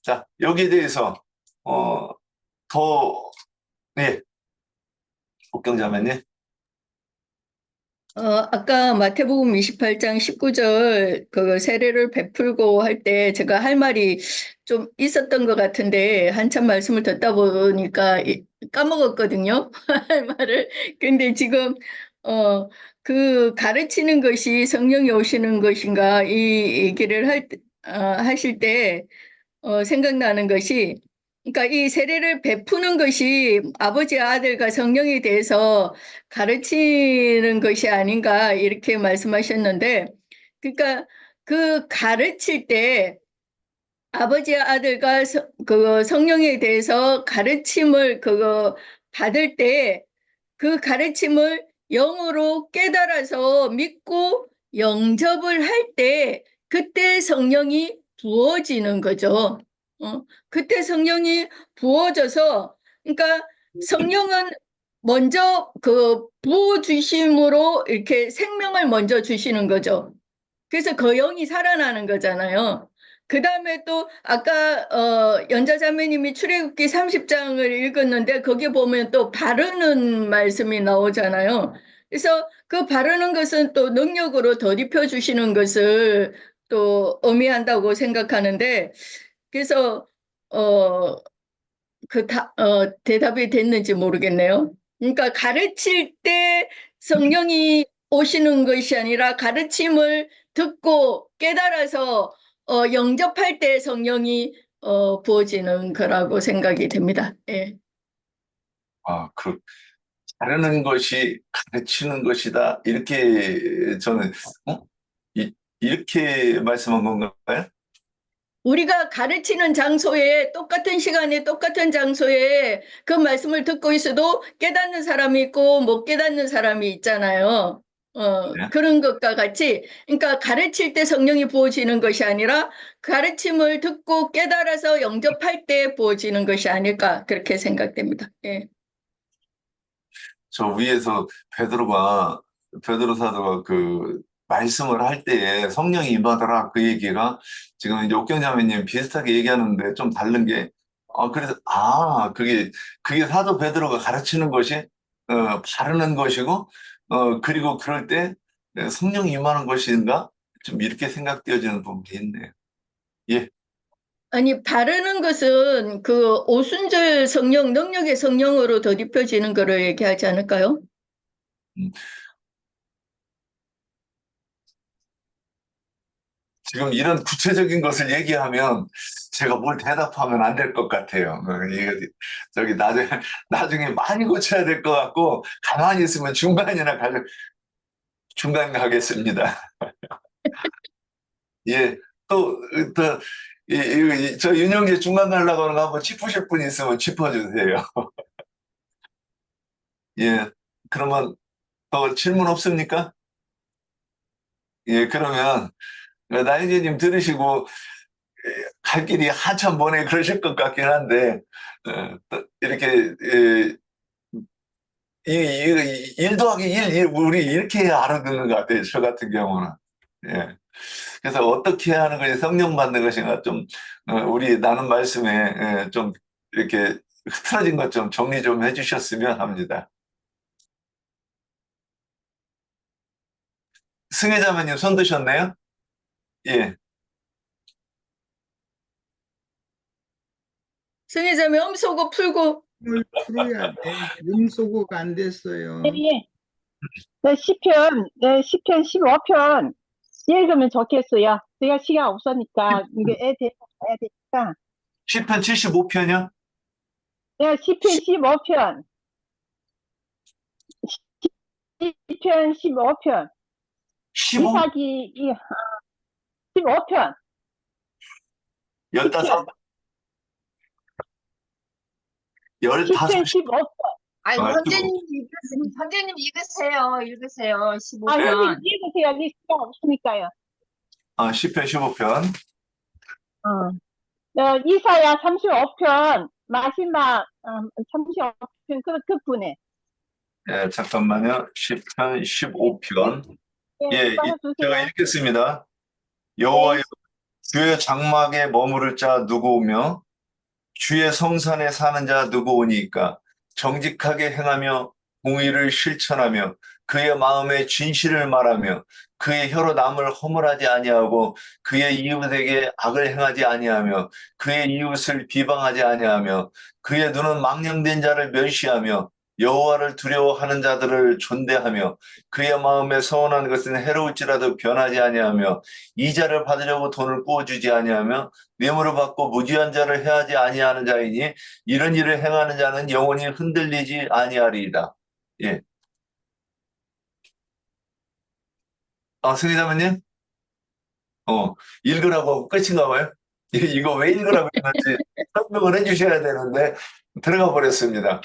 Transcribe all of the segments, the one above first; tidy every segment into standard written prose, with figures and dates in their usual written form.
자, 여기에 대해서, 어, 더, 예, 옥경자매님. 아까 마태복음 28장 19절 그 세례를 베풀고 할 때 제가 할 말이 좀 있었던 것 같은데 한참 말씀을 듣다 보니까 까먹었거든요. 할 말을. 근데 지금 그 가르치는 것이 성령이 오시는 것인가 이 얘기를 하실 때 생각나는 것이, 그러니까 이 세례를 베푸는 것이 아버지, 아들과 성령에 대해서 가르치는 것이 아닌가 이렇게 말씀하셨는데, 그러니까 그 가르칠 때 아버지, 아들과 그 성령에 대해서 가르침을 그거 받을 때 그 가르침을 영으로 깨달아서 믿고 영접을 할 때 그때 성령이 부어지는 거죠. 그때 성령이 부어져서, 그러니까 성령은 먼저 그 부어주심으로 이렇게 생명을 먼저 주시는 거죠. 그래서 그 영이 살아나는 거잖아요. 그 다음에 또 아까 연자자매님이 출애굽기 30장을 읽었는데 거기 보면 또 바르는 말씀이 나오잖아요. 그래서 그 바르는 것은 또 능력으로 덧입혀 주시는 것을 또 의미한다고 생각하는데, 그래서 어, 대답이 됐는지 모르겠네요. 그러니까 가르칠 때 성령이 오시는 것이 아니라 가르침을 듣고 깨달아서 영접할 때 성령이 부어지는 거라고 생각이 됩니다. 예. 다루는 것이 가르치는 것이다. 이렇게 저는, 어? 이렇게 말씀한 건가요? 우리가 가르치는 장소에 똑같은 시간에 똑같은 장소에 그 말씀을 듣고 있어도 깨닫는 사람이 있고 못 깨닫는 사람이 있잖아요. 네. 그런 것과 같이, 그러니까 가르칠 때 성령이 부어지는 것이 아니라 가르침을 듣고 깨달아서 영접할 때 부어지는 것이 아닐까 그렇게 생각됩니다. 예. 저 위에서 베드로 사도가 그 말씀을 할 때에 성령이 임하더라. 그 얘기가 지금 이제 옥경자매님 비슷하게 얘기하는데 좀 다른 게, 그게 사도 베드로가 가르치는 것이, 바르는 것이고, 그리고 그럴 때 성령이 임하는 것인가? 좀 이렇게 생각되어지는 부분이 있네요. 예. 아니, 바르는 것은 그 오순절 성령, 능력의 성령으로 덧입혀지는 거를 얘기하지 않을까요? 음. 지금 이런 구체적인 것을 얘기하면 제가 뭘 대답하면 안 될 것 같아요. 저기 나중에 많이 고쳐야 될 것 같고, 가만히 있으면 중간 가겠습니다. 예, 또, 또, 저 윤영재 중간 가려고 하는 거 한번 짚으실 분 있으면 짚어주세요. 예, 그러면 더 질문 없습니까? 예, 그러면 나인재님 들으시고 갈 길이 한참 먼에 그러실 것 같긴 한데, 또 이렇게, 일 더하기 우리 이렇게 알아듣는 것 같아요. 저 같은 경우는. 예. 그래서 어떻게 하는 것이 성령 받는 것인가 좀, 우리 나눈 말씀에, 좀 이렇게 흐트러진 것 좀 정리 좀 해주셨으면 합니다. 승혜자매님 손 드셨네요? 예. 승희자매 음소거 풀고. 을 풀어야 돼. 음소거가 안 됐어요. 예. 시편 15편 읽으면 좋겠어요. 제가 시간 없으니까, 이게 애 데리고 가야 되니까. 시편 75편이요? 네, 시편 15편. 시편 15편. 15? 이삭이, 15편. 15? 시편. 15? 15편. 아이고, 아, 선생님 읽으세요. 아, 15편. 형님 읽으세요. 네 시간 없으니까요. 시편 15편. 이사야 35편. 마지막, 35편. 그 분에. 예, 잠깐만요. 시편 15편. 예, 예, 제가 받아주세요. 읽겠습니다. 여호와여, 주의 장막에 머무를 자 누구오며 주의 성산에 사는 자 누구오니까 정직하게 행하며 공의를 실천하며 그의 마음에 진실을 말하며 그의 혀로 남을 허물하지 아니하고 그의 이웃에게 악을 행하지 아니하며 그의 이웃을 비방하지 아니하며 그의 눈은 망령된 자를 멸시하며 여호와를 두려워하는 자들을 존대하며 그의 마음에 서운한 것은 해로울지라도 변하지 아니하며 이자를 받으려고 돈을 꾸어주지 아니하며 뇌물을 받고 무지한 자를 해하지 아니하는 자이니 이런 일을 행하는 자는 영원히 흔들리지 아니하리이다. 예. 승희자매님? 읽으라고 하고 끝인가 봐요? 이거 왜 읽으라고 했는지 설명을 해주셔야 되는데 들어가 버렸습니다.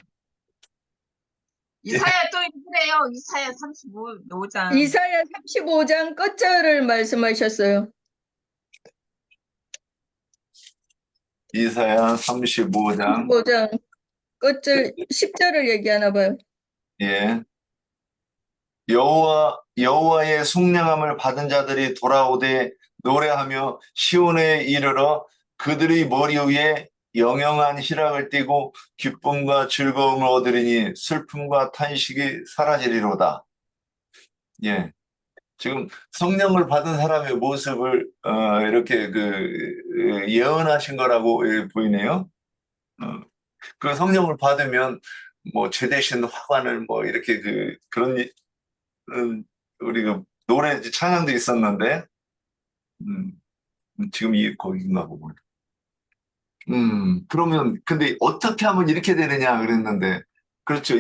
이사야 또 읽으래요. 이사야 35장. 이사야 35장 끝절을 말씀하셨어요. 이사야 35장. 35장 끝절 10절을 얘기하나 봐요. 예. 여호와의 속량함을 받은 자들이 돌아오되 노래하며 시온에 이르러 그들의 머리 위에 영영한 희락을 띠고 기쁨과 즐거움을 얻으리니 슬픔과 탄식이 사라지리로다. 예. 지금 성령을 받은 사람의 모습을 이렇게 예언하신 거라고 보이네요. 그 성령을 받으면 뭐 죄 대신 화관을 뭐 이렇게 그런 우리 노래 찬양도 있었는데 지금 거기인가 보고. 그러면 근데 어떻게 하면 이렇게 되느냐 그랬는데 그렇죠.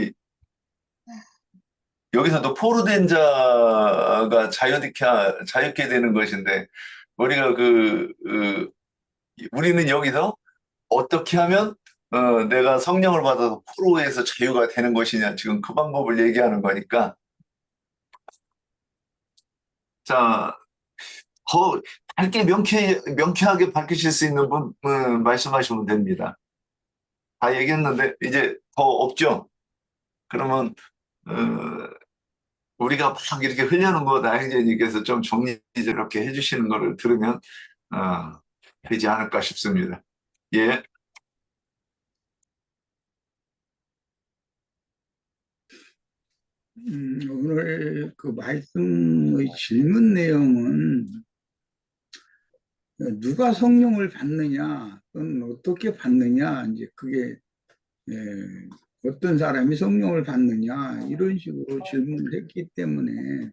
여기서도 포로된 자가 자유케 되는 것인데 우리가 우리는 여기서 어떻게 하면 내가 성령을 받아서 포로에서 자유가 되는 것이냐 지금 그 방법을 얘기하는 거니까 자 더 밝게 명쾌하게 밝히실 수 있는 분 말씀하시면 됩니다. 다 얘기했는데 이제 더 없죠? 그러면 우리가 막 이렇게 흘려는 거 나행제님께서 좀 정리스럽게 해주시는 거를 들으면 되지 않을까 싶습니다. 예. 오늘 그 말씀의 질문 내용은 누가 성령을 받느냐 또는 어떻게 받느냐 이제 그게 어떤 사람이 성령을 받느냐 이런 식으로 질문을 했기 때문에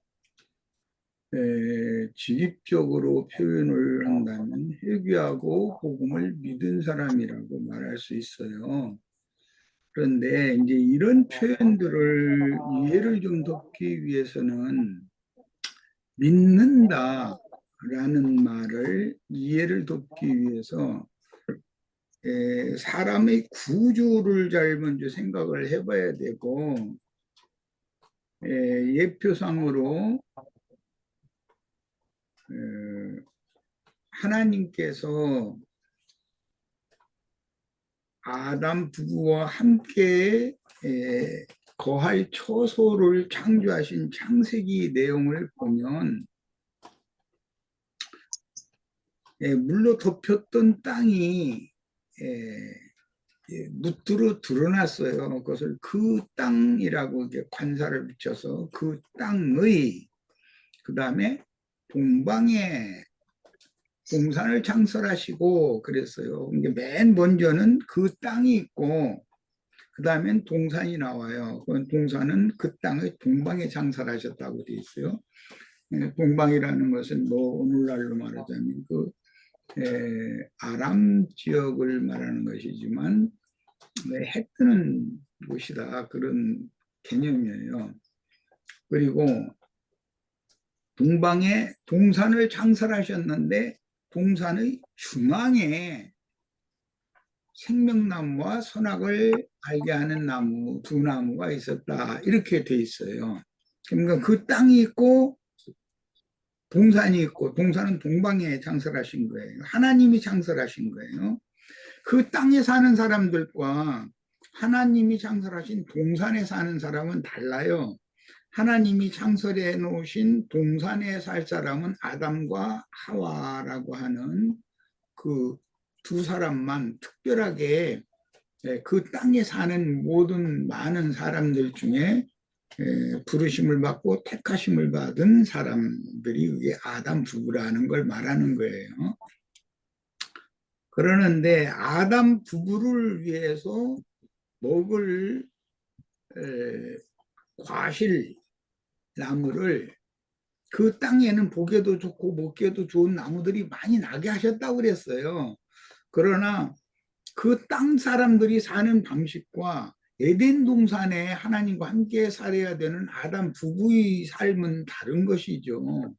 직입적으로 표현을 한다면 회개하고 복음을 믿은 사람이라고 말할 수 있어요. 그런데 이제 이런 표현들을 이해를 좀 돕기 위해서는 믿는다라는 말을 이해를 돕기 위해서 사람의 구조를 잘 먼저 생각을 해봐야 되고 예표상으로 하나님께서 아담 부부와 함께 거할 처소를 창조하신 창세기 내용을 보면 물로 덮였던 땅이 무트로 드러났어요. 그것을 그 땅이라고 이제 관사를 붙여서 그 땅의 그 다음에 동방에 동산을 창설하시고 그랬어요. 이게 맨 먼저는 그 땅이 있고 그 다음엔 동산이 나와요. 동산은 그 땅의 동방에 창설하셨다고 되어 있어요. 동방이라는 것은 뭐 오늘날로 말하자면 아람 지역을 말하는 것이지만 해 뜨는 곳이다 그런 개념이에요. 그리고 동방에 동산을 창설하셨는데 동산의 중앙에 생명나무와 선악을 알게 하는 나무 두 나무가 있었다 이렇게 돼 있어요. 그러니까 그 땅이 있고 동산이 있고 동산은 동방에 창설하신 거예요. 하나님이 창설하신 거예요. 그 땅에 사는 사람들과 하나님이 창설하신 동산에 사는 사람은 달라요. 하나님이 창설해 놓으신 동산에 살 사람은 아담과 하와라고 하는 그 두 사람만 특별하게 그 땅에 사는 모든 많은 사람들 중에 부르심을 받고 택하심을 받은 사람들이 이게 아담 부부라는 걸 말하는 거예요. 그러는데 아담 부부를 위해서 먹을 과실 나무를 그 땅에는 보기에도 좋고 먹기에도 좋은 나무들이 많이 나게 하셨다고 그랬어요. 그러나 그 땅 사람들이 사는 방식과 에덴 동산에 하나님과 함께 살아야 되는 아담 부부의 삶은 다른 것이죠.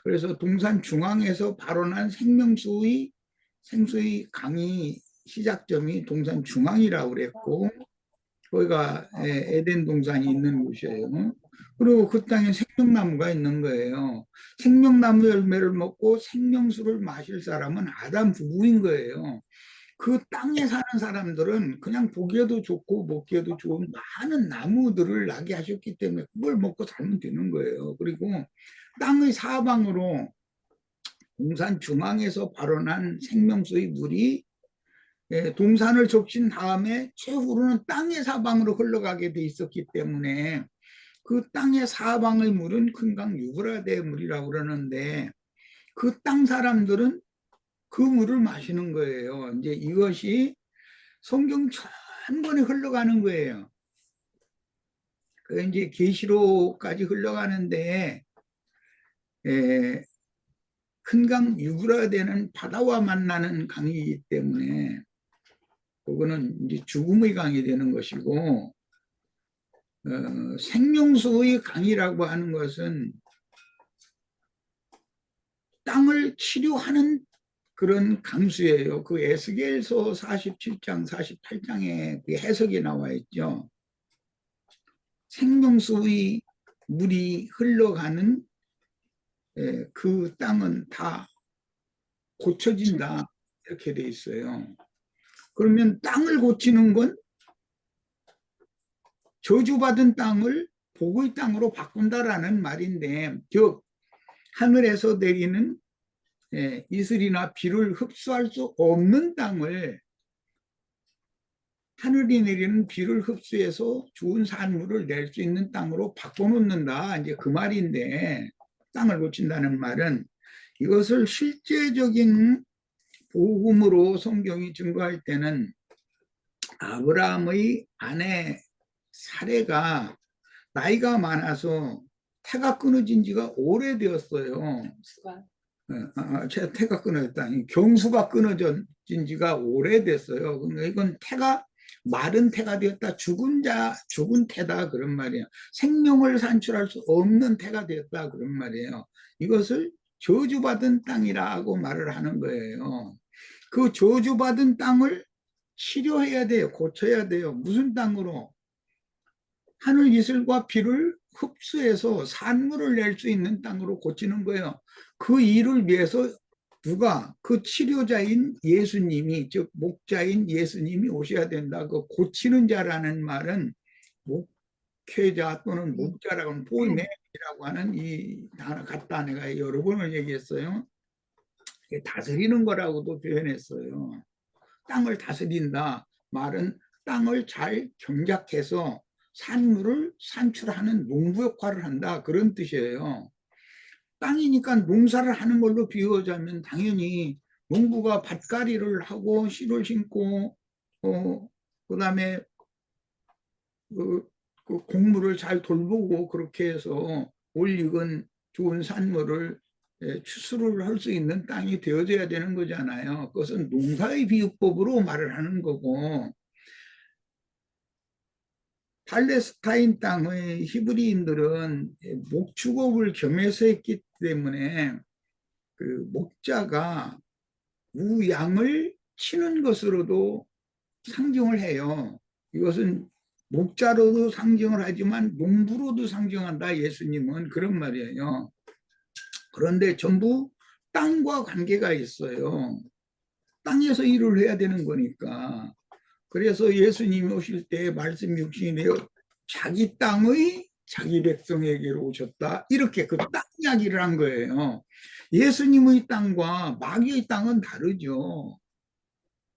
그래서 동산 중앙에서 발원한 생수의 강이 시작점이 동산 중앙이라고 그랬고, 거기가 에덴 동산이 있는 곳이에요. 그리고 그 땅에 생명나무가 있는 거예요. 생명나무 열매를 먹고 생명수를 마실 사람은 아담 부부인 거예요. 그 땅에 사는 사람들은 그냥 보기에도 좋고 먹기에도 좋은 많은 나무들을 나게 하셨기 때문에 그걸 먹고 살면 되는 거예요. 그리고 땅의 사방으로 동산 중앙에서 발원한 생명수의 물이 동산을 적신 다음에 최후로는 땅의 사방으로 흘러가게 돼 있었기 때문에 그 땅의 사방의 물은 큰강 유브라데 물이라고 그러는데 그 땅 사람들은 그 물을 마시는 거예요. 이제 이것이 성경 전번에 흘러가는 거예요. 그 이제 계시로까지 흘러가는데 큰강 유브라데는 바다와 만나는 강이기 때문에 그거는 이제 죽음의 강이 되는 것이고 생명수의 강이라고 하는 것은 땅을 치료하는 그런 강수예요. 그 에스겔서 47장, 48장에 그 해석이 나와 있죠. 생명수의 물이 흘러가는 그 땅은 다 고쳐진다 이렇게 돼 있어요. 그러면 땅을 고치는 건 저주받은 땅을 복의 땅으로 바꾼다라는 말인데, 즉 하늘에서 내리는 이슬이나 비를 흡수할 수 없는 땅을 하늘이 내리는 비를 흡수해서 좋은 산물을 낼 수 있는 땅으로 바꿔놓는다, 이제 그 말인데, 땅을 고친다는 말은 이것을 실제적인 복음으로 성경이 증거할 때는 아브라함의 아내 사레가 나이가 많아서 태가 끊어진 지가 오래되었어요. 태가 끊어졌다니 경수가 끊어진 지가 오래됐어요. 그러니까 이건 태가 마른 태가 되었다, 죽은 태다 그런 말이에요. 생명을 산출할 수 없는 태가 되었다 그런 말이에요. 이것을 저주받은 땅이라고 말을 하는 거예요. 그 저주받은 땅을 치료해야 돼요. 고쳐야 돼요. 무슨 땅으로? 하늘 이슬과 비를 흡수해서 산물을 낼 수 있는 땅으로 고치는 거예요. 그 일을 위해서 누가? 그 치료자인 예수님이, 즉 목자인 예수님이 오셔야 된다. 그 고치는 자라는 말은 목회자 또는 목자라고 하는 보이맨이라고 하는 이 단어 갖다 내가 여러 번을 얘기했어요. 다스리는 거라고도 표현했어요. 땅을 다스린다 말은 땅을 잘 경작해서 산물을 산출하는 농부 역할을 한다 그런 뜻이에요. 땅이니까 농사를 하는 걸로 비유하자면 당연히 농부가 밭갈이를 하고 씨를 심고 그다음에 그 곡물을 잘 돌보고 그렇게 해서 올 익은 좋은 산물을 추수를 할 수 있는 땅이 되어져야 되는 거잖아요. 그것은 농사의 비유법으로 말을 하는 거고, 팔레스타인 땅의 히브리인들은 목축업을 겸해서 했기 때문에 그 목자가 우양을 치는 것으로도 상징을 해요. 이것은 목자로도 상징을 하지만 농부로도 상징한다, 예수님은 그런 말이에요. 그런데 전부 땅과 관계가 있어요. 땅에서 일을 해야 되는 거니까. 그래서 예수님이 오실 때 말씀이 육신이 되어 자기 땅의 자기 백성에게로 오셨다. 이렇게 그 땅 이야기를 한 거예요. 예수님의 땅과 마귀의 땅은 다르죠.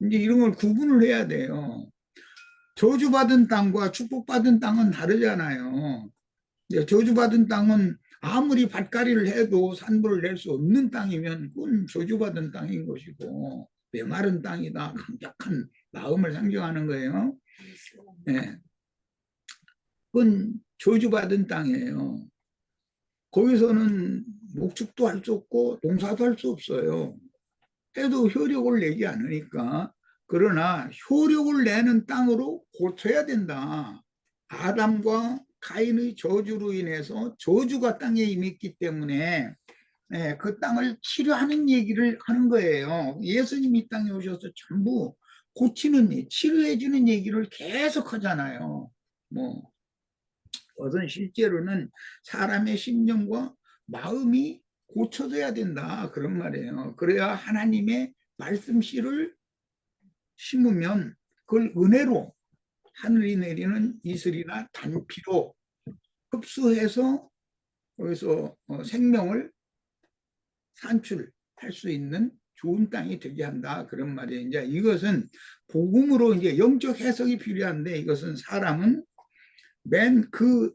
이제 이런 걸 구분을 해야 돼요. 저주받은 땅과 축복받은 땅은 다르잖아요. 저주받은 땅은 아무리 밭갈이를 해도 산물을 낼 수 없는 땅이면 그건 저주받은 땅인 것이고, 메마른 땅이다, 강력한 마음을 상징하는 거예요. 네. 그건 저주받은 땅이에요. 거기서는 목축도 할 수 없고 농사도 할 수 없어요. 해도 효력을 내지 않으니까. 그러나 효력을 내는 땅으로 고쳐야 된다. 아담과 가인의 저주로 인해서 저주가 땅에 임했기 때문에 그 땅을 치료하는 얘기를 하는 거예요. 예수님이 이 땅에 오셔서 전부 고치는, 치료해 주는 얘기를 계속 하잖아요. 그것은 실제로는 사람의 심령과 마음이 고쳐져야 된다, 그런 말이에요. 그래야 하나님의 말씀 씨를 심으면 그걸 은혜로 하늘이 내리는 이슬이나 단피로 흡수해서 거기서 생명을 산출할 수 있는 좋은 땅이 되게 한다, 그런 말이에요. 이제 이것은 복음으로 이제 영적 해석이 필요한데, 이것은 사람은 맨 그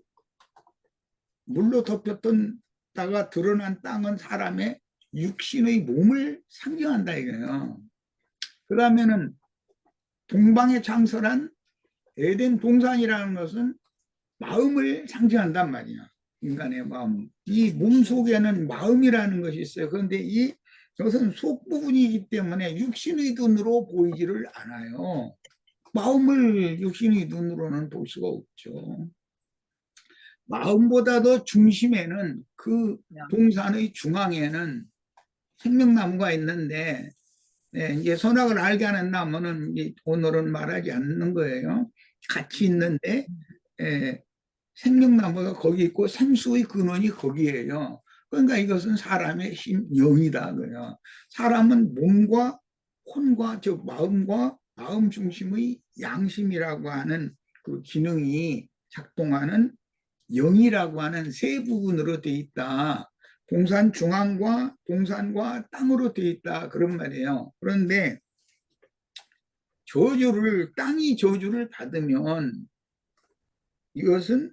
물로 덮였던 다가 드러난 땅은 사람의 육신의 몸을 상징한다 이거예요. 그러면은 동방에 창설한 에덴 동산이라는 것은 마음을 상징한단 말이야. 인간의 마음. 이 몸 속에는 마음이라는 것이 있어요. 그런데 이것은 속 부분이기 때문에 육신의 눈으로 보이지를 않아요. 마음을 육신의 눈으로는 볼 수가 없죠. 마음보다도 중심에는, 그 동산의 중앙에는 생명나무가 있는데, 이제 선악을 알게 하는 나무는 오늘은 말하지 않는 거예요. 같이 있는데 생명나무가 거기 있고 생수의 근원이 거기에요. 그러니까 이것은 사람의 힘, 영이다 그래요. 사람은 몸과 혼과, 즉 마음과 마음 중심의 양심이라고 하는 그 기능이 작동하는 영이라고 하는 세 부분으로 되어 있다. 동산 중앙과 동산과 땅으로 되어 있다, 그런 말이에요. 그런데 땅이 저주를 받으면 이것은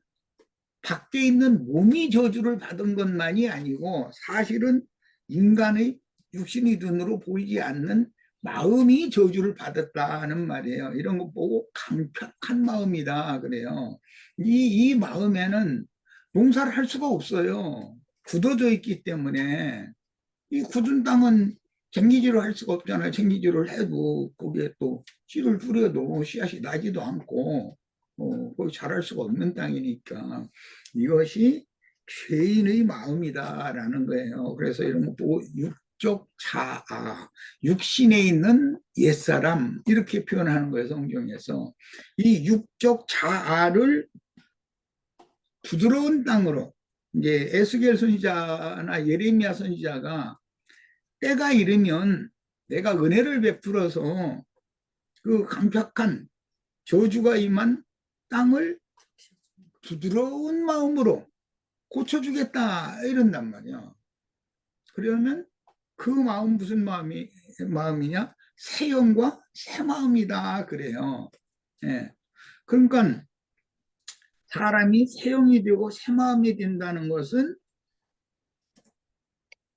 밖에 있는 몸이 저주를 받은 것만이 아니고, 사실은 인간의 육신의 눈으로 보이지 않는 마음이 저주를 받았다는 말이에요. 이런 거 보고 강팍한 마음이다 그래요. 이 마음에는 농사를 할 수가 없어요. 굳어져 있기 때문에. 이 굳은 땅은 쟁기질을 할 수가 없잖아요. 쟁기질을 해도 거기에 또 씨를 뿌려도 씨앗이 나지도 않고 거기 자랄 수가 없는 땅이니까 이것이 죄인의 마음이다라는 거예요. 그래서 이런 거 보고 육적 자아, 육신에 있는 옛사람, 이렇게 표현하는 거예요, 성경에서. 이 육적 자아를 부드러운 땅으로, 이제 에스겔 선지자나 예레미야 선지자가 때가 이르면 내가 은혜를 베풀어서 그 강팍한 저주가 임한 땅을 부드러운 마음으로 고쳐주겠다 이런단 말이야. 그러면 그 마음 무슨 마음이냐? 새 영과 새 마음이다 그래요. 예. 그러니까 사람이 새 영이 되고 새 마음이 된다는 것은,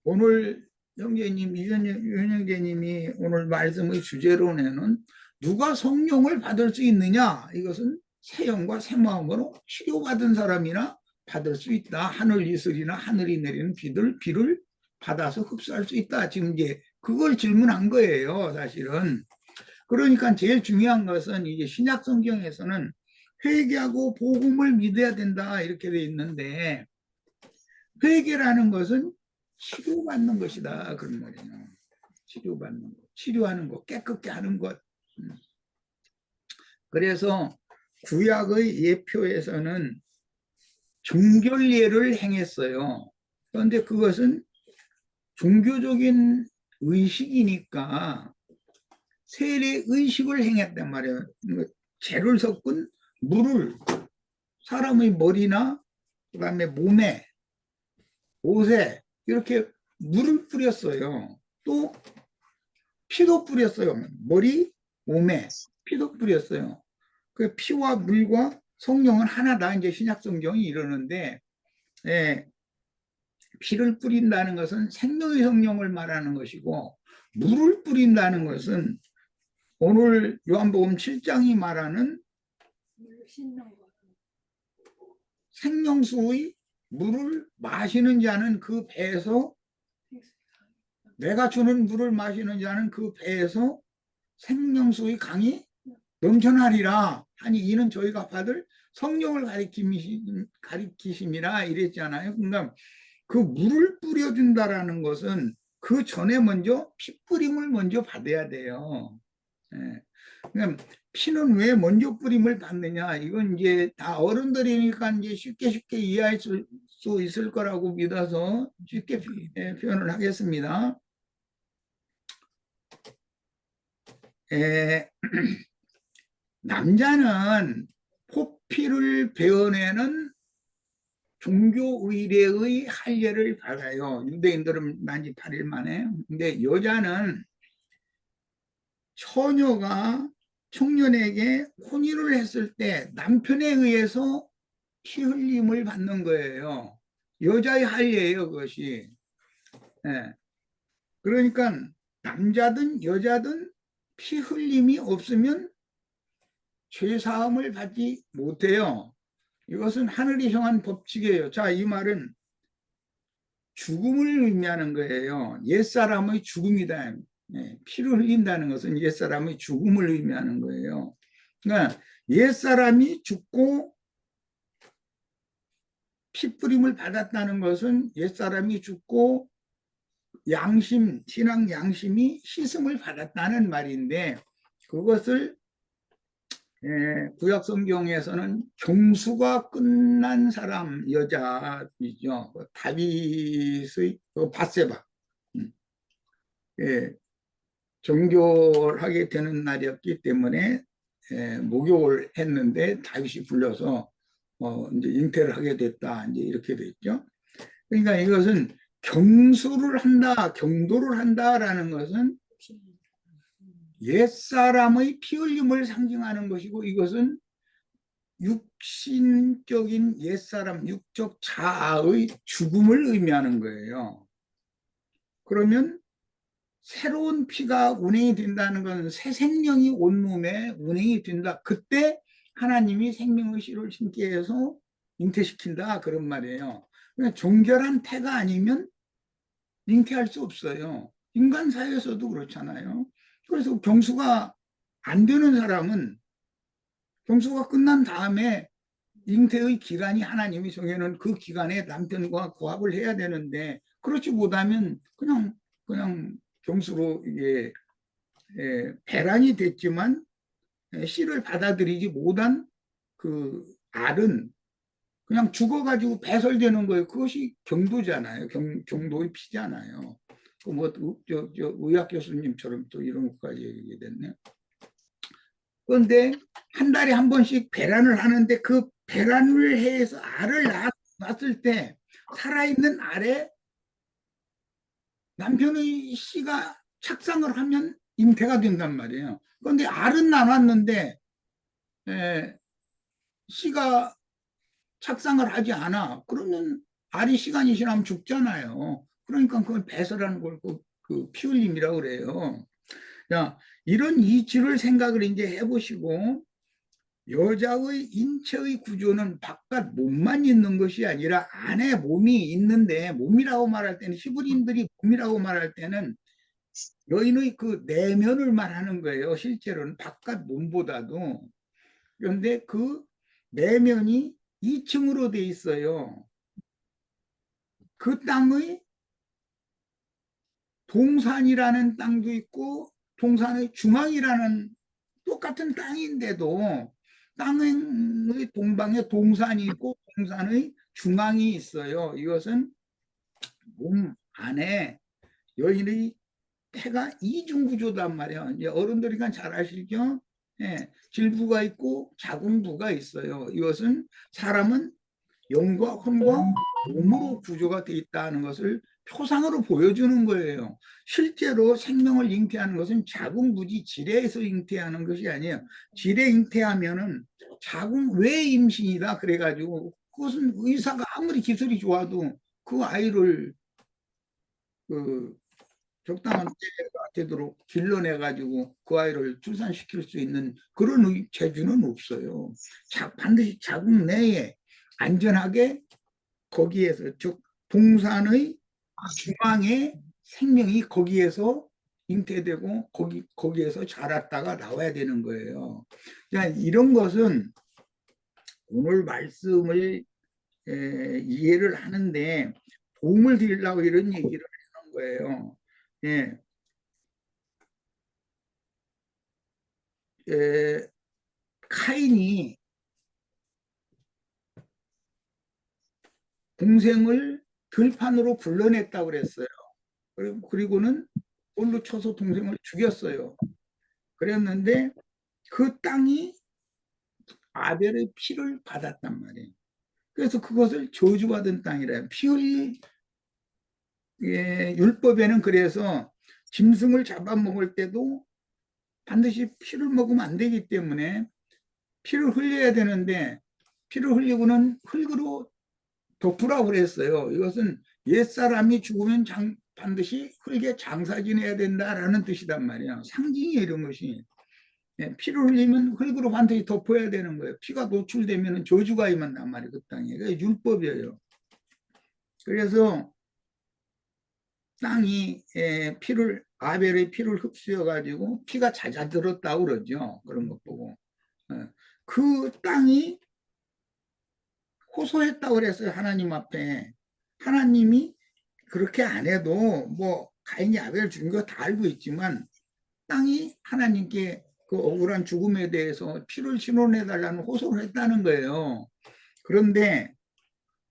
오늘 형제님, 윤형제님이 오늘 말씀의 주제로는 누가 성령을 받을 수 있느냐? 이것은 새 영과 새 마음으로 치료받은 사람이나 받을 수 있다. 하늘 이슬이나 하늘이 내리는 비를 받아서 흡수할 수 있다. 지금 이제 그걸 질문한 거예요, 사실은. 그러니까 제일 중요한 것은 이제 신약 성경에서는 회개하고 복음을 믿어야 된다 이렇게 돼 있는데, 회개라는 것은 치료받는 것이다 그런 말이에요. 치료받는 것, 치료하는 것, 깨끗게 하는 것. 그래서 구약의 예표에서는 정결례를 행했어요. 그런데 그것은 종교적인 의식이니까 세례 의식을 행했단 말이에요. 재를 섞은 물을 사람의 머리나 그다음에 몸에, 옷에 이렇게 물을 뿌렸어요. 또 피도 뿌렸어요. 머리, 몸에 피도 뿌렸어요. 그 피와 물과 성령은 하나다. 이제 신약 성경이 이러는데, 예, 피를 뿌린다는 것은 생명의 성령을 말하는 것이고, 물을 뿌린다는 것은 오늘 요한복음 7장이 말하는 생명수의 물을 마시는 자는 그 배에서, 내가 주는 물을 마시는 자는 그 배에서 생명수의 강이 넘쳐나리라 하니 이는 저희가 받을 성령을 가리키심이라 이랬잖아요. 그러니까 그 물을 뿌려준다라는 것은 그 전에 먼저 피 뿌림을 먼저 받아야 돼요. 예. 그러니까 피는 왜 먼저 뿌림을 받느냐? 이건 이제 다 어른들이니까 이제 쉽게 이해할 수 있을 거라고 믿어서 쉽게 표현을 하겠습니다. 남자는 포피를 베어내는 종교 의례의 할례를 받아요. 유대인들은 난지 8일 만에. 근데 여자는 처녀가 청년에게 혼인을 했을 때 남편에 의해서 피 흘림을 받는 거예요. 여자의 할례예요, 그것이. 예. 그러니까 남자든 여자든 피 흘림이 없으면 죄 사함을 받지 못해요. 이것은 하늘이 정한 법칙이에요. 자, 이 말은 죽음을 의미하는 거예요. 옛사람의 죽음이다. 네, 피를 흘린다는 것은 옛사람의 죽음을 의미하는 거예요. 그러니까 옛사람이 죽고 피 뿌림을 받았다는 것은 옛사람이 죽고 양심, 신앙 양심이 씻음을 받았다는 말인데, 그것을 구약 성경에서는 경수가 끝난 사람, 여자이죠. 다윗의 밧세바, 정결 하게 되는 날이었기 때문에 목욕을 했는데 다윗이 불려서 이제 잉태를 하게 됐다. 이제 이렇게 됐죠. 그러니까 이것은 경수를 한다, 경도를 한다라는 것은 옛사람의 피 흘림을 상징하는 것이고, 이것은 육신적인 옛사람, 육적 자아의 죽음을 의미하는 거예요. 그러면 새로운 피가 운행이 된다는 것은 새 생명이 온몸에 운행이 된다. 그때 하나님이 생명의 씨를 심게 해서 잉태시킨다, 그런 말이에요. 그러니까 정결한 태가 아니면 잉태할 수 없어요. 인간 사회에서도 그렇잖아요. 그래서 경수가 안 되는 사람은 경수가 끝난 다음에 잉태의 기간이 하나님이 정해놓은 그 기간에 남편과 고합을 해야 되는데, 그렇지 못하면 그냥 경수로 이게 배란이 됐지만 씨를 받아들이지 못한 그 알은 그냥 죽어가지고 배설되는 거예요. 그것이 경도잖아요. 경도의 피잖아요. 뭐 의학 교수님처럼 또 이런 것까지 얘기됐네요. 그런데 한 달에 한 번씩 배란을 하는데, 그 배란을 해서 알을 낳았을 때 살아있는 알에 남편의 씨가 착상을 하면 잉태가 된단 말이에요. 그런데 알은 나눴는데 씨가 착상을 하지 않아. 그러면 알이 시간이 지나면 죽잖아요. 그러니까 그걸 배설하는 걸 그 피 흘림이라고 그래요. 자, 이런 이치를 생각을 이제 해보시고, 여자의 인체의 구조는 바깥 몸만 있는 것이 아니라 안에 몸이 있는데, 몸이라고 말할 때는, 히브리인들이 몸이라고 말할 때는 여인의 그 내면을 말하는 거예요. 실제로는 바깥 몸보다도. 그런데 그 내면이 2층으로 돼 있어요. 그 땅의 동산이라는 땅도 있고 동산의 중앙이라는 똑같은 땅인데도 땅의 동방에 동산이 있고 동산의 중앙이 있어요. 이것은 몸 안에 여인의 태가 이중구조단 말이에요. 이제 어른들이니까 잘 아시죠? 질부가 있고 자궁부가 있어요. 이것은 사람은 영과 혼과 몸으로 구조가 되어 있다는 것을 표상으로 보여주는 거예요. 실제로 생명을 잉태하는 것은 자궁부지 지뢰에서 잉태하는 것이 아니에요. 지뢰 잉태하면은 자궁 외 임신이다 그래가지고 그것은 의사가 아무리 기술이 좋아도 그 아이를 그 적당한 때가 되도록 길러내가지고 그 아이를 출산시킬 수 있는 그런 재주는 없어요. 반드시 자궁 내에 안전하게 거기에서 즉 동산의 중앙에 생명이 거기에서 잉태되고 거기에서 자랐다가 나와야 되는 거예요. 그러니까 이런 것은 오늘 말씀을 이해를 하는데 도움을 드리려고 이런 얘기를 하는 거예요. 예. 카인이 동생을 들판으로 불러냈다고 그랬어요. 그리고는 돌로 쳐서 동생을 죽였어요. 그랬는데 그 땅이 아벨의 피를 받았단 말이에요. 그래서 그것을 저주받은 땅이래요. 피 흘릴 율법에는 그래서 짐승을 잡아먹을 때도 반드시 피를 먹으면 안 되기 때문에 피를 흘려야 되는데 피를 흘리고는 흙으로 덮으라고 그랬어요. 이것은 옛사람이 죽으면 반드시 흙에 장사 지내야 된다라는 뜻이단 말이에요. 상징이에요, 이런 것이. 피를 흘리면 흙으로 반드시 덮어야 되는 거예요. 피가 노출되면 저주가 임한단 말이에요, 그 땅에. 그게 율법이에요. 그래서 땅이 아벨의 피를 흡수해 가지고 피가 잦아들었다고 그러죠. 그런 것 보고. 그 땅이 호소했다고 그랬어요. 하나님 앞에. 하나님이 그렇게 안 해도 뭐 가인이 아벨을 죽인 거 다 알고 있지만 땅이 하나님께 그 억울한 죽음에 대해서 피를 신원해 달라는 호소를 했다는 거예요. 그런데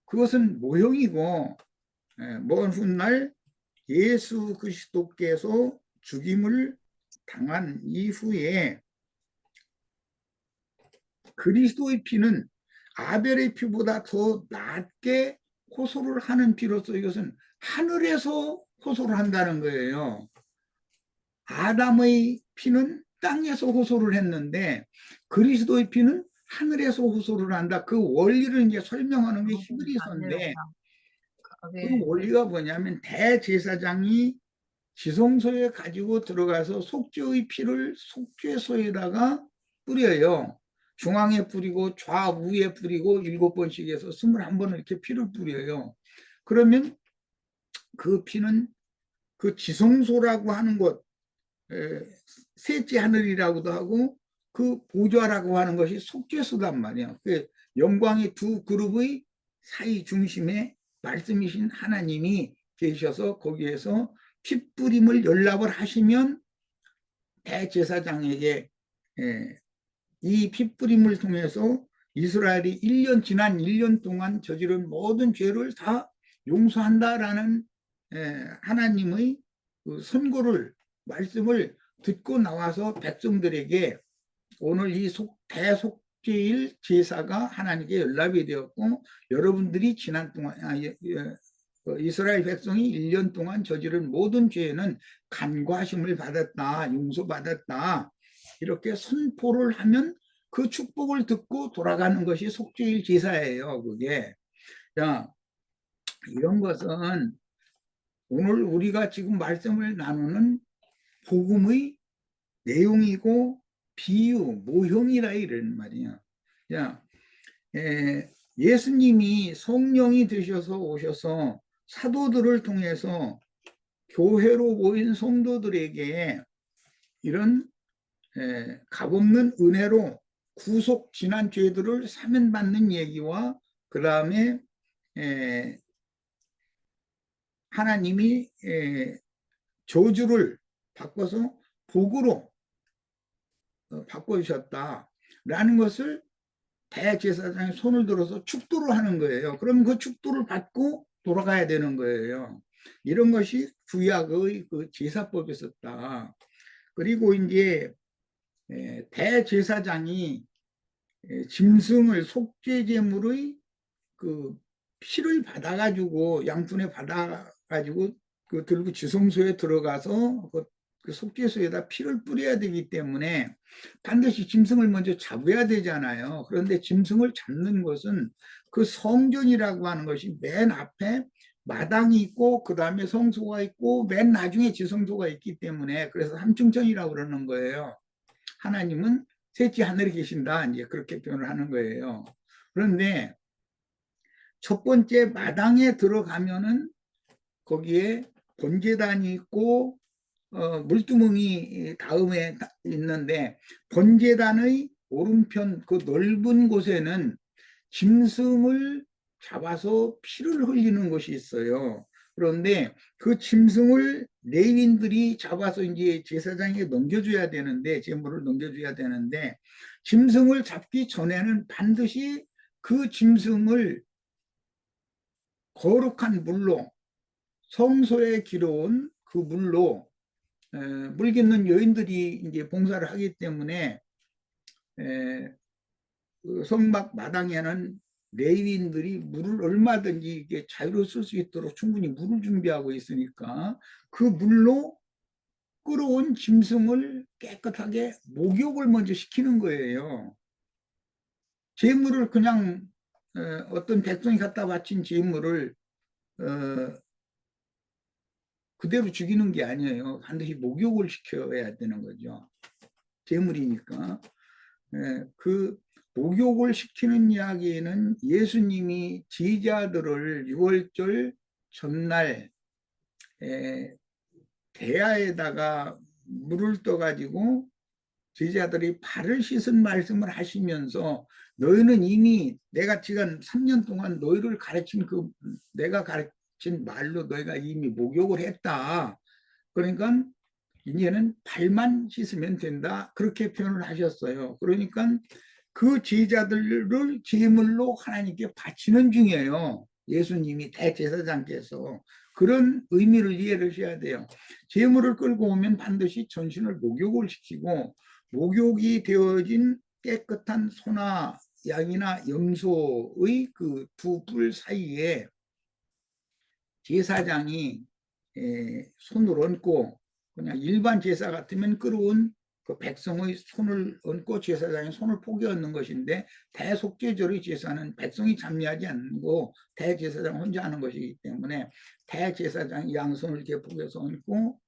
그것은 모형이고 먼 훗날 예수 그리스도께서 죽임을 당한 이후에 그리스도의 피는 아벨의 피보다 더 낮게 호소를 하는 피로서 이것은 하늘에서 호소를 한다는 거예요. 아담의 피는 땅에서 호소를 했는데 그리스도의 피는 하늘에서 호소를 한다. 그 원리를 이제 설명하는 게 히브리서인데 그 원리가 뭐냐면 대제사장이 지성소에 가지고 들어가서 속죄의 피를 속죄소에다가 뿌려요. 중앙에 뿌리고 좌우에 뿌리고 7번씩 해서 21번을 이렇게 피를 뿌려요. 그러면 그 피는 그 지성소라고 하는 곳, 셋째 하늘이라고도 하고 그 보좌라고 하는 것이 속죄소단 말이에요. 그 영광의 두 그룹의 사이 중심에 말씀이신 하나님이 계셔서 거기에서 핏뿌림을 연락을 하시면 대제사장에게 이 핏뿌림을 통해서 이스라엘이 지난 1년 동안 저지른 모든 죄를 다 용서한다라는 하나님의 그 선고를 말씀을 듣고 나와서 백성들에게 오늘 이 대속죄일 제사가 하나님께 연락이 되었고 여러분들이 지난 동안 이스라엘 백성이 1년 동안 저지른 모든 죄는 간과하심을 받았다, 용서받았다 이렇게 선포를 하면 그 축복을 듣고 돌아가는 것이 속죄일 제사예요. 그게 자, 이런 것은 오늘 우리가 지금 말씀을 나누는 복음의 내용이고 비유, 모형이라 이런 말이야. 자, 예수님이 성령이 되셔서 오셔서 사도들을 통해서 교회로 모인 성도들에게 이런 값없는 은혜로 구속 지난 죄들을 사면받는 얘기와 그 다음에 하나님이 저주를 바꿔서 복으로 바꿔주셨다라는 것을 대제사장이 손을 들어서 축도를 하는 거예요. 그럼 그 축도를 받고 돌아가야 되는 거예요. 이런 것이 구약의 그 제사법이 있었다. 그리고 이제 대제사장이 짐승을 속죄제물의 그 피를 받아가지고 양푼에 받아가지고 그 들고 지성소에 들어가서 그 속죄소에다 피를 뿌려야 되기 때문에 반드시 짐승을 먼저 잡아야 되잖아요. 그런데 짐승을 잡는 것은 그 성전이라고 하는 것이 맨 앞에 마당이 있고 그 다음에 성소가 있고 맨 나중에 지성소가 있기 때문에 그래서 삼층천이라고 그러는 거예요. 하나님은 셋째 하늘에 계신다, 이제 그렇게 표현을 하는 거예요. 그런데 첫 번째 마당에 들어가면은 거기에 번제단이 있고 물두멍이 다음에 있는데 번제단의 오른편 그 넓은 곳에는 짐승을 잡아서 피를 흘리는 것이 있어요. 그런데 그 짐승을 레위인들이 잡아서 이제 제사장에게 넘겨줘야 되는데, 제물을 넘겨줘야 되는데, 짐승을 잡기 전에는 반드시 그 짐승을 거룩한 물로, 성소에 기러온 그 물로, 물 깃는 여인들이 이제 봉사를 하기 때문에 그 성막 마당에는 레위인들이 물을 얼마든지 이게 자유로 쓸 수 있도록 충분히 물을 준비하고 있으니까 그 물로 끌어온 짐승을 깨끗하게 목욕을 먼저 시키는 거예요. 제물을 그냥 어떤 백성이 갖다 바친 제물을 그대로 죽이는 게 아니에요. 반드시 목욕을 시켜야 되는 거죠. 제물이니까. 그 목욕을 시키는 이야기는 예수님이 제자들을 6월절 전날 대야에다가 물을 떠가지고 제자들이 발을 씻은 말씀을 하시면서 너희는 이미 내가 지금 3년 동안 너희를 가르친 내가 가르친 말로 너희가 이미 목욕을 했다. 그러니까 이제는 발만 씻으면 된다. 그렇게 표현을 하셨어요. 그러니까 그 제자들을 제물로 하나님께 바치는 중이에요. 예수님이 대제사장께서. 그런 의미를 이해를 하셔야 돼요. 제물을 끌고 오면 반드시 전신을 목욕을 시키고 목욕이 되어진 깨끗한 소나 양이나 염소의 그 두 뿔 사이에 제사장이 손을 얹고, 그냥 일반 제사 같으면 끌어온 그 백성의 손을 얹고 제사장이 손을 포개 얹는 것인데, 대속죄절의 제사는 백성이 참여하지 않고 대제사장 혼자 하는 것이기 때문에 대제사장이 양손을 이렇게 포개서 얹고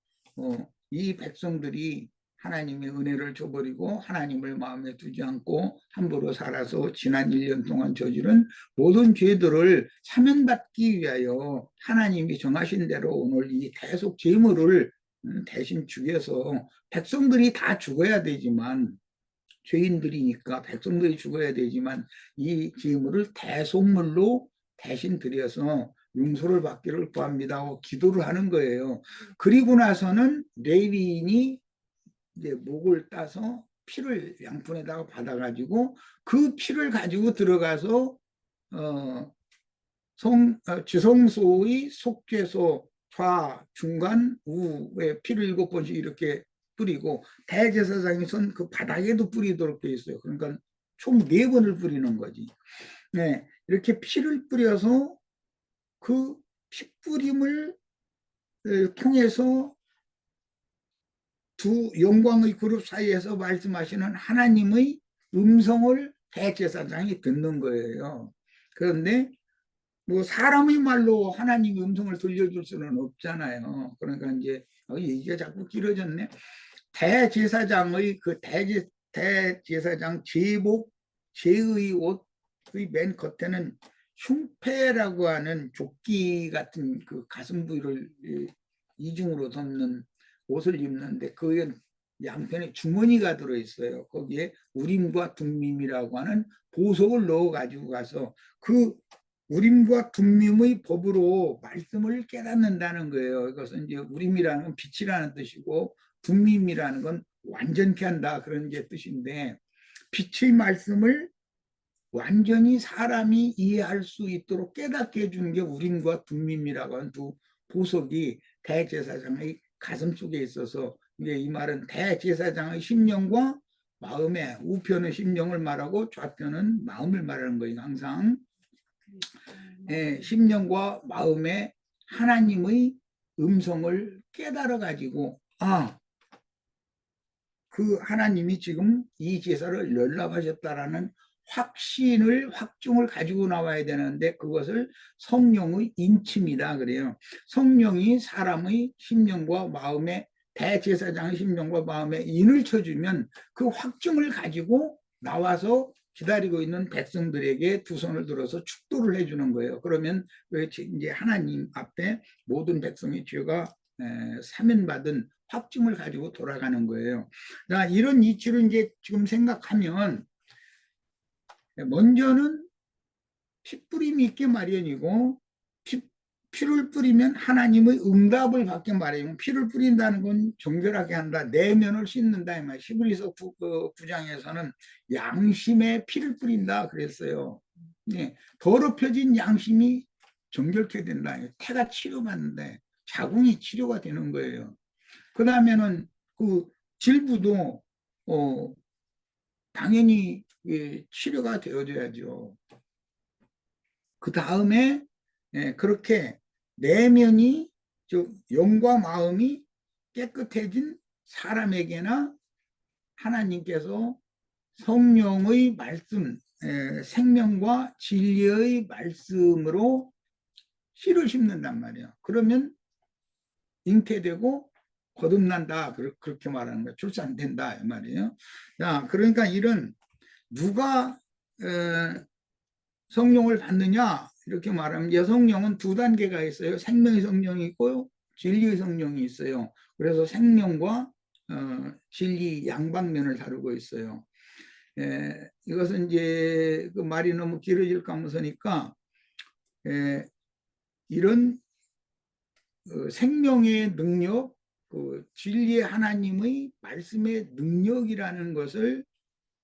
이 백성들이 하나님의 은혜를 줘버리고 하나님을 마음에 두지 않고 함부로 살아서 지난 1년 동안 저지른 모든 죄들을 사면받기 위하여 하나님이 정하신 대로 오늘 이 대속 제물을 대신 죽여서, 백성들이 다 죽어야 되지만, 죄인들이니까 백성들이 죽어야 되지만 이 제물을 대속물로 대신 드려서 용서를 받기를 구합니다 하고 기도를 하는 거예요. 그리고 나서는 레위인이 이제 목을 따서 피를 양푼에다가 받아가지고 그 피를 가지고 들어가서 지성소의 속죄소 좌, 중간, 우에 피를 7번씩 이렇게 뿌리고 대제사장이 선 그 바닥에도 뿌리도록 되어 있어요. 그러니까 총 4번을 뿌리는 거지. 네, 이렇게 피를 뿌려서 그 피뿌림을 통해서 두 영광의 그룹 사이에서 말씀하시는 하나님의 음성을 대제사장이 듣는 거예요. 그런데 뭐 사람의 말로 하나님의 음성을 들려줄 수는 없잖아요. 그러니까 이제 얘기가 자꾸 길어졌네. 대제사장의 그 대제사장 제복, 제의 옷의 맨 겉에는 흉패라고 하는 조끼 같은 그 가슴 부위를 이중으로 덮는 옷을 입는데 그 양편에 주머니가 들어있어요. 거기에 우림과 둠밈이라고 하는 보석을 넣어 가지고 가서 그 우림과 둠밈의 법으로 말씀을 깨닫는다는 거예요. 이것은 이제 우림이라는 건 빛이라는 뜻이고 둠밈이라는 건 완전케 한다, 그런 게 뜻인데, 빛의 말씀을 완전히 사람이 이해할 수 있도록 깨닫게 해주는 게 우림과 둠밈이라고 하는 두 보석이 대제사장의 가슴 속에 있어서, 이게 이 말은 대제사장의 심령과 마음의 우편의 심령을 말하고 좌편은 마음을 말하는 거예요. 항상 심령과 마음에 하나님의 음성을 깨달아 가지고 그 하나님이 지금 이 제사를 연락하셨다라는 확증을 가지고 나와야 되는데 그것을 성령의 인침이다 그래요. 성령이 사람의 심령과 마음에 대제사장의 심령과 마음에 인을 쳐주면 그 확증을 가지고 나와서 기다리고 있는 백성들에게 두 손을 들어서 축도를 해주는 거예요. 그러면 이제 하나님 앞에 모든 백성의 죄가 사면받은 확증을 가지고 돌아가는 거예요. 자, 이런 이치를 이제 지금 생각하면 먼저는 핏뿌림이 있게 마련이고 피를 뿌리면 하나님의 응답을 받게 마련이고 피를 뿌린다는 건 정결하게 한다. 내면을 씻는다. 히브리서 9장에서는 양심에 피를 뿌린다 그랬어요. 더럽혀진 양심이 정결케 된다. 태가 치료받는데 자궁이 치료가 되는 거예요. 그 다음에는 그 질부도 당연히 치료가 되어줘야죠. 그 다음에 그렇게 내면이 영과 마음이 깨끗해진 사람에게나 하나님께서 성령의 말씀, 생명과 진리의 말씀으로 씨를 심는단 말이에요. 그러면 잉태되고 거듭난다. 그렇게 말하는 거예요. 출산된다. 이 말이에요. 자, 그러니까 이런 누가 성령을 받느냐 이렇게 말하면 성령은 두 단계가 있어요. 생명의 성령이 있고 진리의 성령이 있어요. 그래서 생명과 진리 양방면을 다루고 있어요. 이것은 이제 그 말이 너무 길어질까 하면서니까 이런 생명의 능력, 진리의 하나님의 말씀의 능력이라는 것을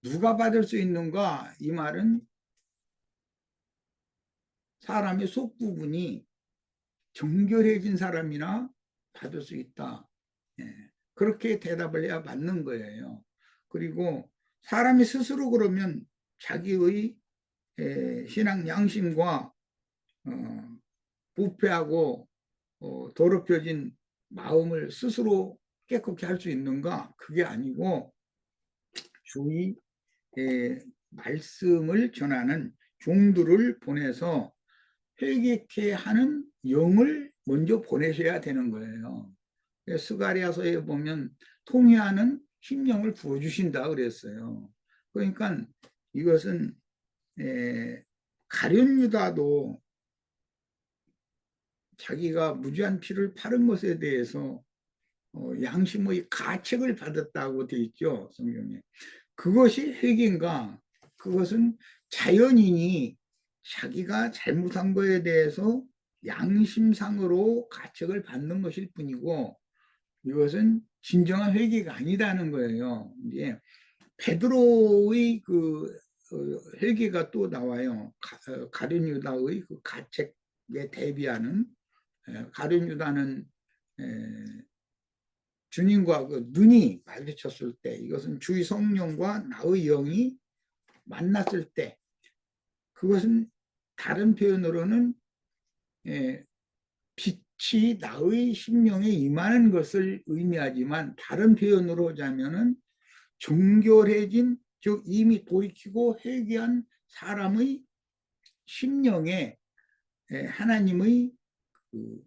누가 받을 수 있는가? 이 말은 사람의 속부분이 정결해진 사람이나 받을 수 있다. 그렇게 대답을 해야 맞는 거예요. 그리고 사람이 스스로 그러면 자기의 신앙 양심과 부패하고 더럽혀진 마음을 스스로 깨끗게 할 수 있는가? 그게 아니고 주의 말씀을 전하는 종들을 보내서 회개케 하는 영을 먼저 보내셔야 되는 거예요. 스가랴서에 보면 통회하는 심령을 부어주신다 그랬어요. 그러니까 이것은 가룟 유다도 자기가 무죄한 피를 팔은 것에 대해서 양심의 가책을 받았다고 되어 있죠. 성경에. 그것이 회개인가? 그것은 자연인이 자기가 잘못한 거에 대해서 양심상으로 가책을 받는 것일 뿐이고 이것은 진정한 회개가 아니라는 거예요. 이제 베드로의 그 회개가 또 나와요. 가룟 유다의 그 가책에 대비하는 가룟 유다는 주님과 그 눈이 마주쳤을 때 이것은 주의 성령과 나의 영이 만났을 때 그것은 다른 표현으로는 빛이 나의 심령에 임하는 것을 의미하지만 다른 표현으로 하자면은 정결해진 즉 이미 돌이키고 회개한 사람의 심령에 하나님의 그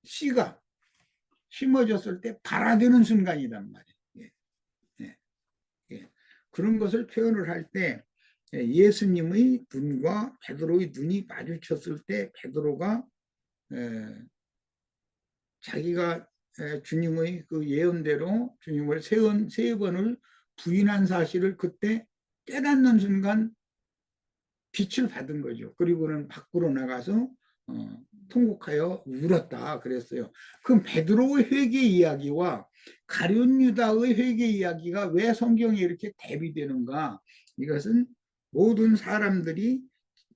씨가 심어졌을 때 발아되는 순간이란 말이에요. 그런 것을 표현을 할 때 예수님의 눈과 베드로의 눈이 마주쳤을 때 베드로가 자기가 주님의 그 예언대로 주님을 세 번을 부인한 사실을 그때 깨닫는 순간 빛을 받은 거죠. 그리고는 밖으로 나가서 통곡하여 울었다 그랬어요. 그럼 베드로의 회개 이야기와 가룟 유다의 회개 이야기가 왜 성경에 이렇게 대비되는가? 이것은 모든 사람들이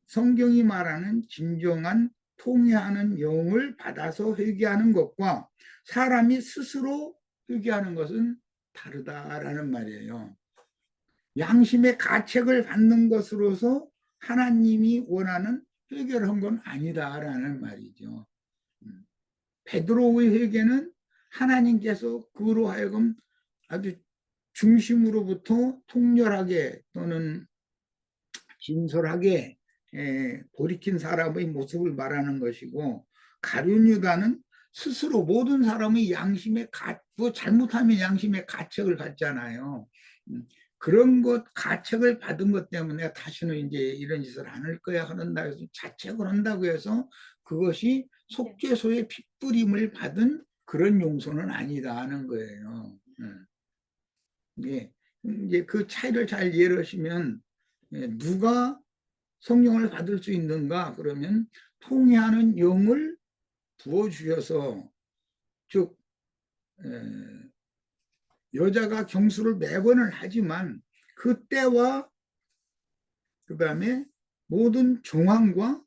성경이 말하는 진정한 통회하는 영을 받아서 회개하는 것과 사람이 스스로 회개하는 것은 다르다라는 말이에요. 양심의 가책을 받는 것으로서 하나님이 원하는 회개를 한 건 아니다라는 말이죠. 베드로의 회개는 하나님께서 그로 하여금 아주 중심으로부터 통렬하게 또는 진솔하게 돌이킨 사람의 모습을 말하는 것이고, 가룟 유다는 스스로 모든 사람의 양심의 뭐 잘못하면 양심의 가책을 받잖아요. 그런 것 가책을 받은 것 때문에 다시는 이제 이런 짓을 안 할 거야 한다 해서 자책을 한다고 해서 그것이 속죄소의 핏부림을 받은 그런 용서는 아니다 하는 거예요. 예. 이제 그 차이를 잘 이해하시면, 누가 성령을 받을 수 있는가 그러면 통해하는 영을 부어주셔서, 즉 여자가 경수를 매번을 하지만 그때와 그 다음에 모든 정황과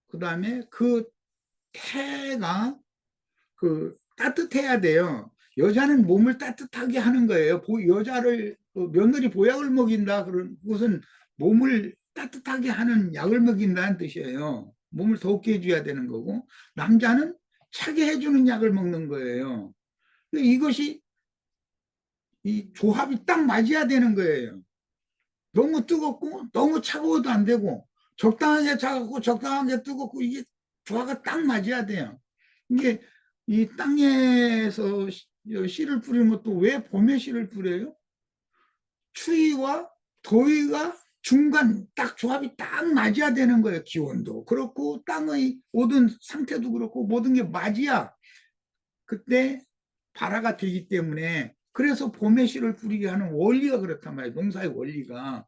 그 다음에 그 태가 따뜻해야 돼요. 여자는 몸을 따뜻하게 하는 거예요. 여자를 며느리 보약을 먹인다 그런 것은 몸을 따뜻하게 하는 약을 먹인다는 뜻이에요. 몸을 덥게 해줘야 되는 거고, 남자는 차게 해주는 약을 먹는 거예요. 이것이 이 조합이 딱 맞아야 되는 거예요. 너무 뜨겁고 너무 차가워도 안 되고, 적당하게 차갑고 적당하게 뜨겁고, 이게 조화가 딱 맞아야 돼요. 이게 이 땅에서 씨를 뿌리는 것도 왜 봄에 씨를 뿌려요? 추위와 더위가 중간 딱 조합이 딱 맞아야 되는 거예요. 기온도 그렇고 땅의 모든 상태도 그렇고 모든 게 맞아야 그때 발화가 되기 때문에, 그래서 봄에 씨를 뿌리게 하는 원리가 그렇단 말이에요. 농사의 원리가.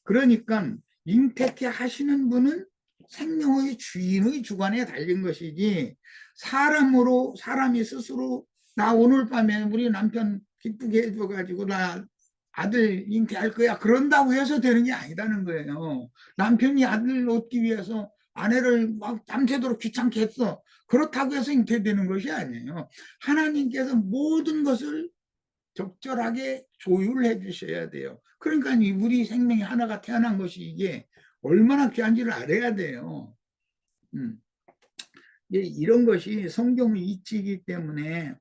그러니까 잉태케 하시는 분은 생명의 주인의 주관에 달린 것이지, 사람이 스스로 나 오늘 밤에 우리 남편 기쁘게 해줘가지고 나 아들 잉태할 거야 그런다고 해서 되는 게 아니라는 거예요. 남편이 아들 얻기 위해서 아내를 막 밤새도록 귀찮게 했어, 그렇다고 해서 잉태되는 것이 아니에요. 하나님께서 모든 것을 적절하게 조율해 주셔야 돼요. 그러니까 우리 생명이 하나가 태어난 것이 이게 얼마나 귀한지를 알아야 돼요. 이런 것이 성경의 이치이기 때문에,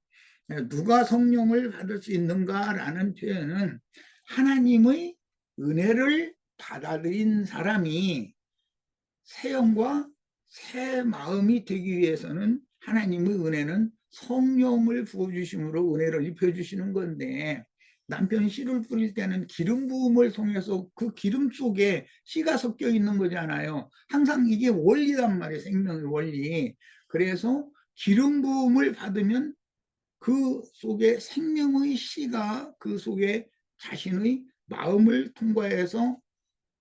누가 성령을 받을 수 있는가라는 표현은 하나님의 은혜를 받아들인 사람이 새 영과 새 마음이 되기 위해서는 하나님의 은혜는 성령을 부어주심으로 은혜를 입혀주시는 건데, 남편이 씨를 뿌릴 때는 기름 부음을 통해서 그 기름 속에 씨가 섞여 있는 거잖아요. 항상 이게 원리란 말이에요. 생명의 원리. 그래서 기름 부음을 받으면 그 속에 생명의 씨가 그 속에 자신의 마음을 통과해서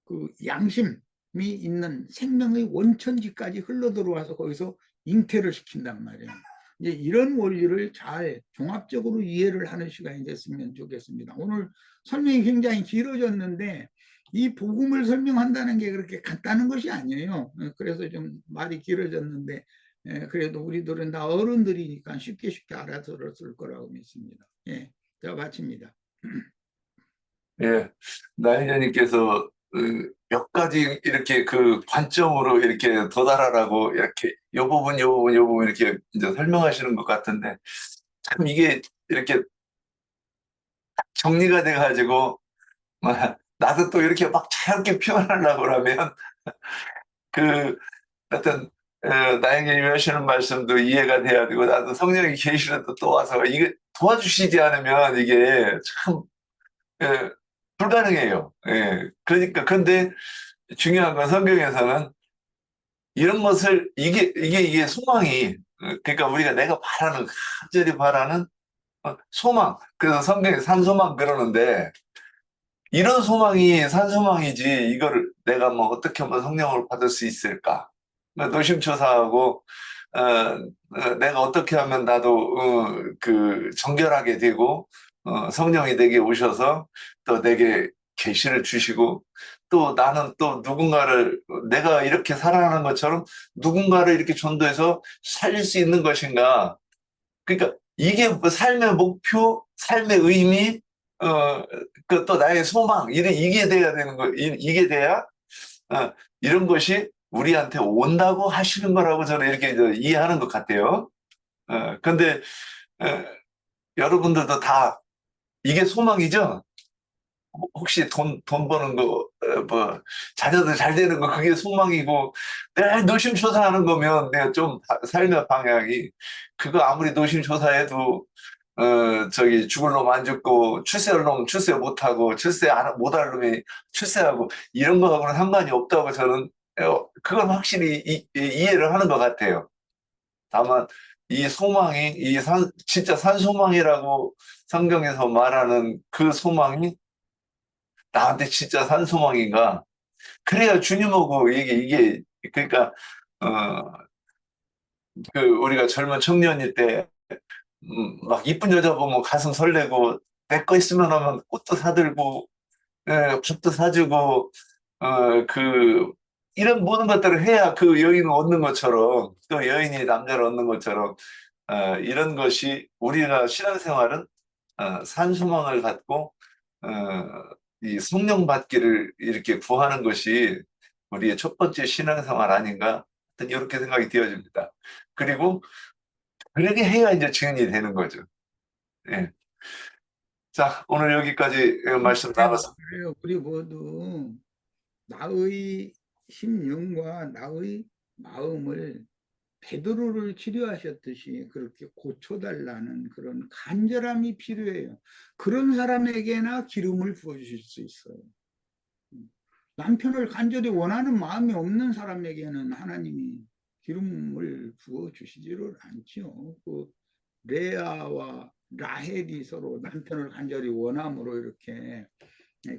그 양심이 있는 생명의 원천지까지 흘러 들어와서 거기서 잉태를 시킨단 말이에요. 이제 이런 원리를 잘 종합적으로 이해를 하는 시간이 됐으면 좋겠습니다. 오늘 설명이 굉장히 길어졌는데 이 복음을 설명한다는 게 그렇게 간단한 것이 아니에요. 그래서 좀 말이 길어졌는데, 그래도 우리들은 다 어른들이니까 쉽게 알아들었을 거라고 믿습니다. 예, 자, 마칩니다. 예, 나인자님께서 몇 가지 이렇게 그 관점으로 이렇게 도달하라고 이렇게 요 부분 이렇게 이제 설명하시는 것 같은데, 참 이게 이렇게 정리가 돼가지고 나도 또 이렇게 막 자유롭게 표현하려고 그러면 그 어떤 나에게 하시는 말씀도 이해가 돼야 되고, 나도 성령이 계시는데 또 와서 이게 도와주시지 않으면 이게 참 불가능해요. 예. 그러니까 근데 중요한 건 성경에서는 이런 것을 이게 소망이, 그러니까 우리가 내가 바라는, 간절히 바라는 소망. 그래서 성경에 산소망 그러는데, 이런 소망이 산소망이지 이거를 내가 뭐 어떻게 하면 성령을 받을 수 있을까? 노심초사하고 내가 어떻게 하면 나도 그 정결하게 되고 성령이 내게 오셔서 또 내게 계시를 주시고, 또 나는 또 누군가를, 내가 이렇게 살아가는 것처럼 누군가를 이렇게 전도해서 살릴 수 있는 것인가? 그러니까 이게 삶의 목표, 삶의 의미, 그 또 나의 소망, 이게 돼야 되는 거, 이게 돼야 이런 것이 우리한테 온다고 하시는 거라고 저는 이렇게 이해하는 것 같아요. 근데 여러분들도 다 이게 소망이죠? 혹시 돈 버는 거, 뭐, 자녀들 잘 되는 거, 그게 소망이고, 늘 노심초사하는 거면 내가 좀 삶의 방향이, 그거 아무리 노심초사해도, 죽을 놈 안 죽고, 출세할 놈 출세 못하고, 못할 놈이 출세하고, 이런 거하고는 상관이 없다고 저는, 그건 확실히 이해를 하는 것 같아요. 다만, 이 소망이, 진짜 산소망이라고 성경에서 말하는 그 소망이 나한테 진짜 산 소망인가? 그래야 주님하고 이게 그러니까 우리가 젊은 청년일 때 막 이쁜 여자 보면 가슴 설레고 내 거 있으면 하면 꽃도 사들고 밥도 사주고 이런 모든 것들을 해야 그 여인을 얻는 것처럼 또 여인이 남자를 얻는 것처럼 이런 것이 우리가 신앙생활은 산 소망을 갖고 이 성령 받기를 이렇게 구하는 것이 우리의 첫 번째 신앙생활 아닌가? 하여튼 이렇게 생각이 되어집니다. 그리고 그렇게 해야 이제 증인이 되는 거죠. 예. 자, 오늘 여기까지 말씀 나눴습니다. 그래요. 우리 모두 나의 심령과 나의 마음을 베드로를 치료하셨듯이 그렇게 고쳐달라는 그런 간절함이 필요해요. 그런 사람에게나 기름을 부어주실 수 있어요. 남편을 간절히 원하는 마음이 없는 사람에게는 하나님이 기름을 부어주시지를 않죠. 레아와 라헬이 서로 남편을 간절히 원함으로 이렇게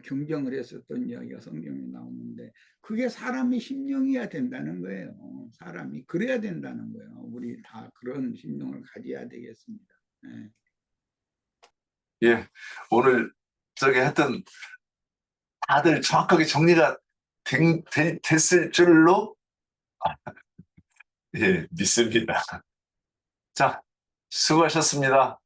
경쟁을 했었던 이야기가 성경에 나오는데 그게 사람의 심령이어야 된다는 거예요. 사람이 그래야 된다는 거예요. 우리 다 그런 심령을 가져야 되겠습니다. 네. 예, 오늘 하여튼 다들 정확하게 정리가 됐을 줄로 예, 믿습니다. 자, 수고하셨습니다.